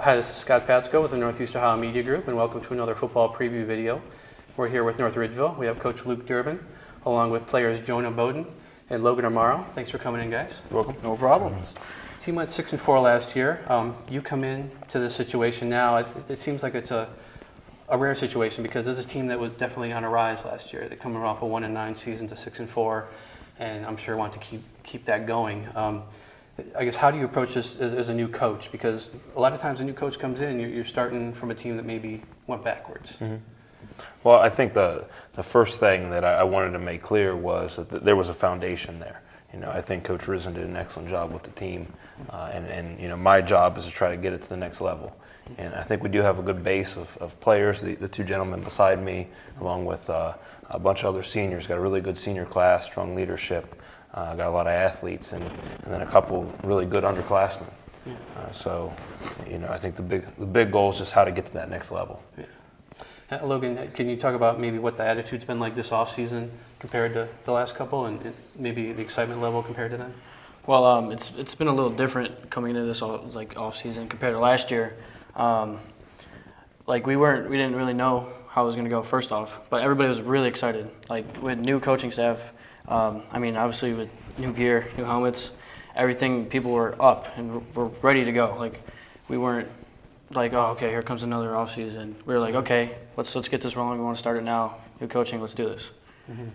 Hi, this is Scott Patsko with the Northeast Ohio Media Group, and welcome to another football preview video. We're here with North Ridgeville. We have Coach Luke Durbin, along with players Jonah Bowden and Logan Amaro. Thanks for coming in, guys. You're welcome. No problem. Team went 6-4 last year. You come in to this situation now. It seems like it's a rare situation because this is a team that was definitely on a rise last year. They're coming off a 1-9 season to 6-4, and I'm sure want to keep that going. I guess, how do you approach this as a new coach? Because a lot of times a new coach comes in, you're starting from a team that maybe went backwards. Mm-hmm. Well, I think the first thing that I wanted to make clear was that there was a foundation there. You know, I think Coach Risen did an excellent job with the team, and you know, my job is to try to get it to the next level. And I think we do have a good base of players. The two gentlemen beside me, along with a bunch of other seniors, got a really good senior class, strong leadership. Got a lot of athletes and then a couple really good underclassmen. Yeah. So, you know, I think the big goal is just how to get to that next level. Yeah. Logan, can you talk about maybe what the attitude's been like this off-season compared to the last couple, and maybe the excitement level compared to them? Well, it's been a little different coming into this off-season compared to last year. Like we didn't really know how it was going to go first off, but everybody was really excited. Like with new coaching staff. I mean, obviously with new gear, new helmets, everything, people were up and were ready to go. Like, we weren't like, oh, okay, here comes another off season. We were like, okay, let's get this rolling. We want to start it now. New coaching, let's do this. Mm-hmm.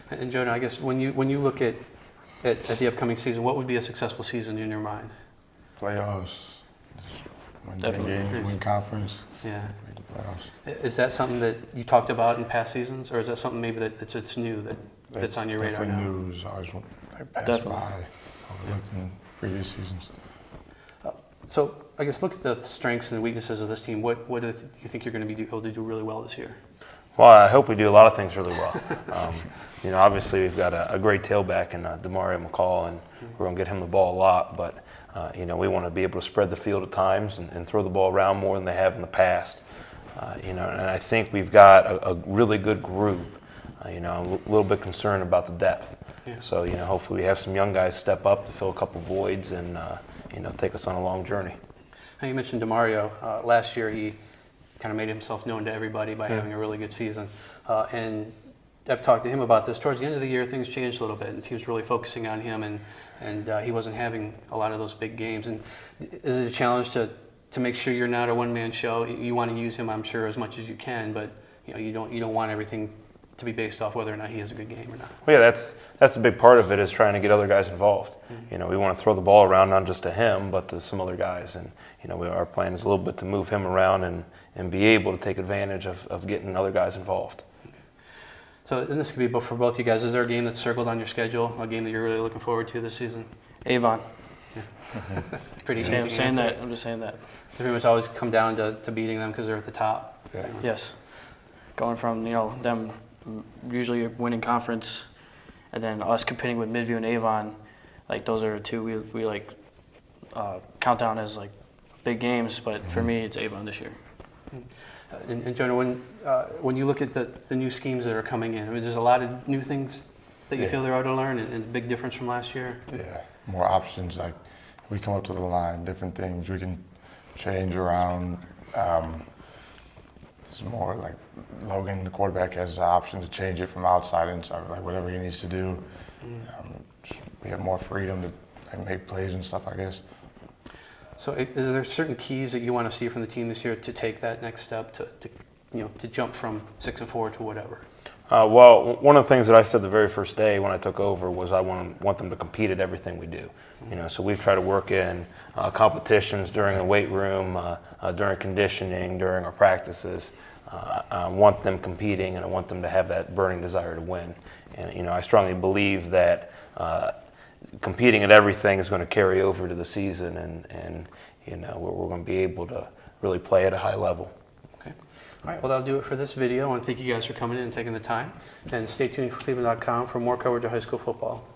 And Jonah, I guess when you look at the upcoming season, what would be a successful season in your mind? Playoffs, win 10 games, win conference. Yeah. Make the playoffs. Is that something that you talked about in past seasons, or is that something maybe that's new that's on your radar now? Definitely new. It's always passed by, overlooked in previous seasons. So I guess look at the strengths and weaknesses of this team. What do you think you're going to be able to do really well this year? Well, I hope we do a lot of things really well. You know, obviously we've got a great tailback in Demario McCall, and we're going to get him the ball a lot. But you know, we want to be able to spread the field at times and throw the ball around more than they have in the past. You know, and I think we've got a really good group. You know, I'm a little bit concerned about the depth. Yeah. So, you know, hopefully we have some young guys step up to fill a couple voids and, you know, take us on a long journey. Now, you mentioned Demario. Last year he kind of made himself known to everybody by having a really good season. And I've talked to him about this. Towards the end of the year, things changed a little bit, and the team's really focusing on him, and he wasn't having a lot of those big games. And is it a challenge to make sure you're not a one-man show? You want to use him, I'm sure, as much as you can, but you know, you don't want everything to be based off whether or not he has a good game or not. Well, yeah, that's a big part of it, is trying to get other guys involved. Mm-hmm. You know, we want to throw the ball around not just to him, but to some other guys. And you know, our plan is a little bit to move him around and be able to take advantage of getting other guys involved. Okay. So, and this could be for both you guys. Is there a game that's circled on your schedule, a game that you're really looking forward to this season? Avon. Yeah. Pretty easy. I'm saying that. I'm just saying that. They pretty much always come down to beating them because they're at the top. Yeah. Yes. Going from, you know, them usually winning conference, and then us competing with Midview and Avon, like those are two we like count down as like big games. But for me, it's Avon this year. And Jonah, when you look at the new schemes that are coming in, I mean, there's a lot of new things that you feel they're out to learn, and a big difference from last year. Yeah, more options. Like we come up to the line, different things we can change around. It's more like Logan, the quarterback, has the option to change it from outside inside, like whatever he needs to do. We have more freedom to make plays and stuff, I guess. So, is there certain keys that you want to see from the team this year to take that next step to jump from 6-4 to whatever? Well, one of the things that I said the very first day when I took over was I want them to compete at everything we do. You know, so we've tried to work in competitions during the weight room, during conditioning, during our practices. I want them competing, and I want them to have that burning desire to win. And you know, I strongly believe that competing at everything is going to carry over to the season, and you know, we're going to be able to really play at a high level. Okay. All right, well, that'll do it for this video. I want to thank you guys for coming in and taking the time. And stay tuned for cleveland.com for more coverage of high school football.